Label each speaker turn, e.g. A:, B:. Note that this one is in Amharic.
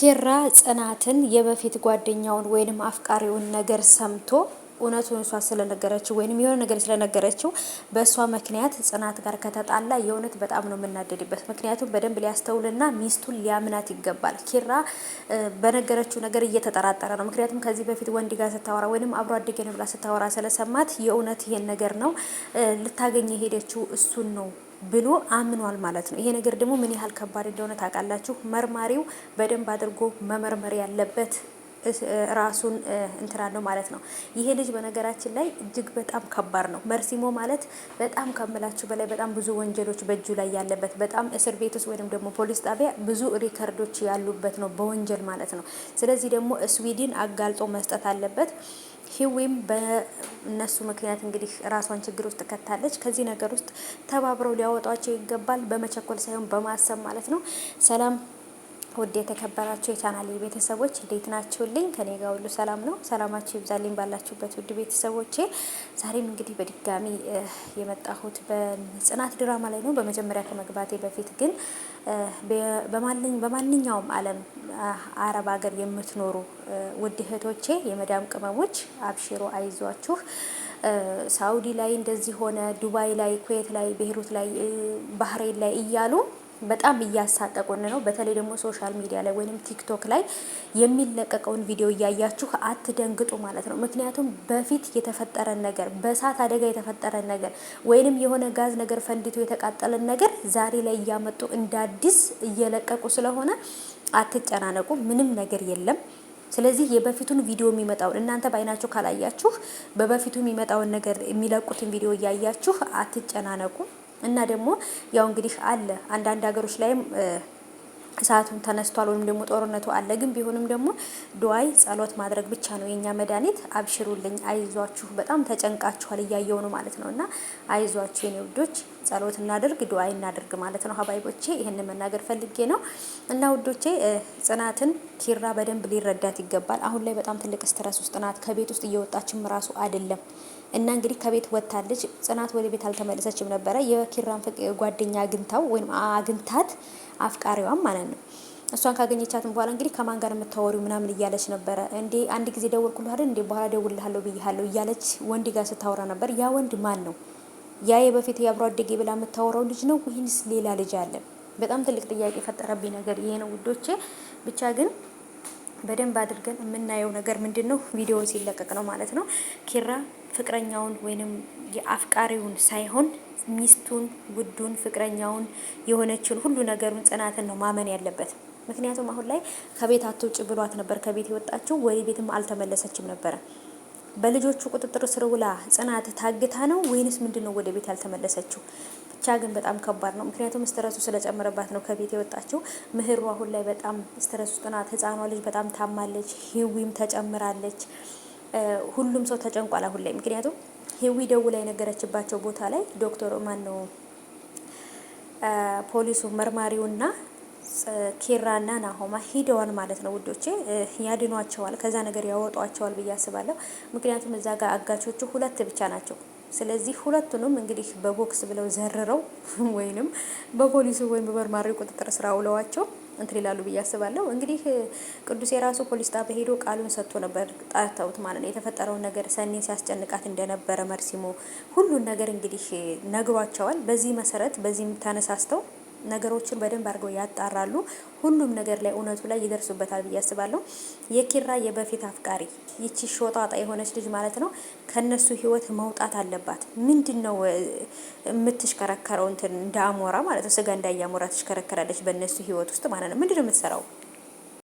A: ኪራ ጽናትን የበፊት ጓደኛውን ወይንም አፍቃሪውን ነገር ሰምቶ እውነቱን እሷ ስለነገረችው ወይንም የሆነ ነገር ስለነገረችው በእሷ ምክንያት ጽናት ጋር ከተጣላ የእውነት በጣም ነው የምናደድበት። ምክንያቱም በደንብ ሊያስተውልና ሚስቱን ሊያምናት ይገባል። ኪራ በነገረችው ነገር እየተጠራጠረ ነው። ምክንያቱም ከዚህ በፊት ወንድ ጋር ስታወራ ወይንም አብሮ አደገ ነው ብላ ስታወራ ስለሰማት የእውነት ይሄን ነገር ነው ልታገኝ የሄደችው እሱን ነው ብሎ አምኗል ማለት ነው። ይሄ ነገር ደግሞ ምን ያህል ከባድ እንደሆነ ታውቃላችሁ? መርማሪው በደንብ አድርጎ መመርመር ያለበት ራሱን እንትና ነው ማለት ነው። ይሄ ልጅ በነገራችን ላይ እጅግ በጣም ከባድ ነው። መርሲሞ ማለት በጣም ከምላችሁ በላይ በጣም ብዙ ወንጀሎች በእጁ ላይ ያለበት በጣም እስር ቤት ውስጥ ወይም ደግሞ ፖሊስ ጣቢያ ብዙ ሪከርዶች ያሉበት ነው በወንጀል ማለት ነው። ስለዚህ ደግሞ ስዊድን አጋልጦ መስጠት አለበት። ሂዊም በእነሱ ምክንያት እንግዲህ ራሷን ችግር ውስጥ ከታለች። ከዚህ ነገር ውስጥ ተባብረው ሊያወጧቸው ይገባል፣ በመቸኮል ሳይሆን በማሰብ ማለት ነው። ሰላም ውድ የተከበራችሁ የቻናሌ ቤተሰቦች እንዴት ናችሁልኝ? ከኔ ጋር ሁሉ ሰላም ነው። ሰላማችሁ ይብዛልኝ ባላችሁበት ውድ ቤተሰቦቼ። ዛሬም እንግዲህ በድጋሚ የመጣሁት በጽናት ድራማ ላይ ነው። በመጀመሪያ ከመግባቴ በፊት ግን በማንኛውም ዓለም አረብ ሀገር የምትኖሩ ውድ እህቶቼ የመዳም ቅመሞች አብሽሮ አይዟችሁ። ሳውዲ ላይ እንደዚህ ሆነ፣ ዱባይ ላይ፣ ኩዌት ላይ፣ ቤይሩት ላይ፣ ባህሬን ላይ እያሉ በጣም እያሳቀቁን ነው። በተለይ ደግሞ ሶሻል ሚዲያ ላይ ወይንም ቲክቶክ ላይ የሚለቀቀውን ቪዲዮ እያያችሁ አትደንግጡ ማለት ነው። ምክንያቱም በፊት የተፈጠረን ነገር በእሳት አደጋ የተፈጠረን ነገር ወይንም የሆነ ጋዝ ነገር ፈንድቶ የተቃጠለን ነገር ዛሬ ላይ እያመጡ እንደ አዲስ እየለቀቁ ስለሆነ አትጨናነቁ። ምንም ነገር የለም። ስለዚህ የበፊቱን ቪዲዮ የሚመጣውን እናንተ በአይናችሁ ካላያችሁ በበፊቱ የሚመጣውን ነገር የሚለቁትን ቪዲዮ እያያችሁ አትጨናነቁ። እና ደግሞ ያው እንግዲህ አለ አንዳንድ ሀገሮች ላይም እሳቱን ተነስቷል ወይም ደግሞ ጦርነቱ አለ። ግን ቢሆንም ደግሞ ዱዓይ ጸሎት ማድረግ ብቻ ነው የኛ መድኃኒት። አብሽሩልኝ፣ አይዟችሁ። በጣም ተጨንቃችኋል እያየው ነው ማለት ነው። እና አይዟችሁ የኔ ውዶች፣ ጸሎት እናድርግ፣ ዱዓይ እናድርግ ማለት ነው። ሀባይቦቼ ይህንን መናገር ፈልጌ ነው። እና ውዶቼ ጽናትን ኪራ በደንብ ሊረዳት ይገባል። አሁን ላይ በጣም ትልቅ ስትረስ ውስጥ ናት። ከቤት ውስጥ እየወጣችም ራሱ አይደለም። እና እንግዲህ ከቤት ወጥታለች። ጽናት ወደ ቤት አልተመለሰችም ነበረ። የኪራን ጓደኛ አግኝታው ወይም አግኝታት አፍቃሪዋም ማለት ነው። እሷን ካገኘቻትም በኋላ እንግዲህ ከማን ጋር የምታወሪው ምናምን እያለች ነበረ። እንዴ አንድ ጊዜ ደወልኩልህ አይደል እንዴ በኋላ ደውልልሃለሁ ብያለሁ እያለች ወንድ ጋር ስታወራ ነበር። ያ ወንድ ማን ነው? ያ የበፊት የአብሮ አደጌ ብላ የምታወራው ልጅ ነው ወይንስ ሌላ ልጅ አለ? በጣም ትልቅ ጥያቄ የፈጠረብኝ ነገር ይሄ ነው ውዶቼ። ብቻ ግን በደንብ አድርገን የምናየው ነገር ምንድን ነው? ቪዲዮ ሲለቀቅ ነው ማለት ነው። ኪራ ፍቅረኛውን ወይንም የአፍቃሪውን ሳይሆን ሚስቱን፣ ውዱን፣ ፍቅረኛውን የሆነችውን ሁሉ ነገሩን ጽናትን ነው ማመን ያለበት። ምክንያቱም አሁን ላይ ከቤት አትውጭ ብሏት ነበር። ከቤት የወጣችው ወደ ቤትም አልተመለሰችም ነበረ። በልጆቹ ቁጥጥር ስር ውላ ጽናት ታግታ ነው ወይንስ ምንድን ነው ወደ ቤት ያልተመለሰችው? ብቻ ግን በጣም ከባድ ነው። ምክንያቱም ስትረሱ ስለጨመረባት ነው ከቤት የወጣችው። ምህሩ አሁን ላይ በጣም ስትረስ ውስጥ ናት። ህፃኗ ልጅ በጣም ታማለች። ሂዊም ተጨምራለች። ሁሉም ሰው ተጨንቋል አሁን ላይ። ምክንያቱም ሂዊ ደውላ የነገረችባቸው ቦታ ላይ ዶክተር ማን ነው ፖሊሱ መርማሪውና ኪራና ናሆማ ሂደዋል ማለት ነው ውዶቼ። ያድኗቸዋል፣ ከዛ ነገር ያወጧቸዋል ብዬ አስባለሁ። ምክንያቱም እዛ ጋር አጋቾቹ ሁለት ብቻ ናቸው። ስለዚህ ሁለቱንም እንግዲህ በቦክስ ብለው ዘርረው ወይንም በፖሊሱ ወይም በመርማሪው ቁጥጥር ስር አውለዋቸው እንትን ይላሉ ብዬ አስባለሁ። እንግዲህ ቅዱስ የራሱ ፖሊስ ጣቢያ ሄዶ ቃሉን ሰጥቶ ነበር፣ ጣርተውት ማለት ነው። የተፈጠረውን ነገር ሰኔን ሲያስጨንቃት እንደነበረ መርሲሞ ሁሉን ነገር እንግዲህ ነግሯቸዋል። በዚህ መሰረት በዚህም ተነሳስተው ነገሮችን በደንብ አድርገው ያጣራሉ። ሁሉም ነገር ላይ እውነቱ ላይ ይደርሱበታል ብዬ አስባለሁ። የኪራ የበፊት አፍቃሪ ይቺ ሾጣጣ የሆነች ልጅ ማለት ነው ከነሱ ህይወት መውጣት አለባት። ምንድነው የምትሽከረከረው? እንትን እንደ አሞራ ማለት ነው፣ ስጋ እንዳያሞራ ትሽከረከራለች በእነሱ ህይወት ውስጥ ማለት ነው። ምንድነው የምትሰራው?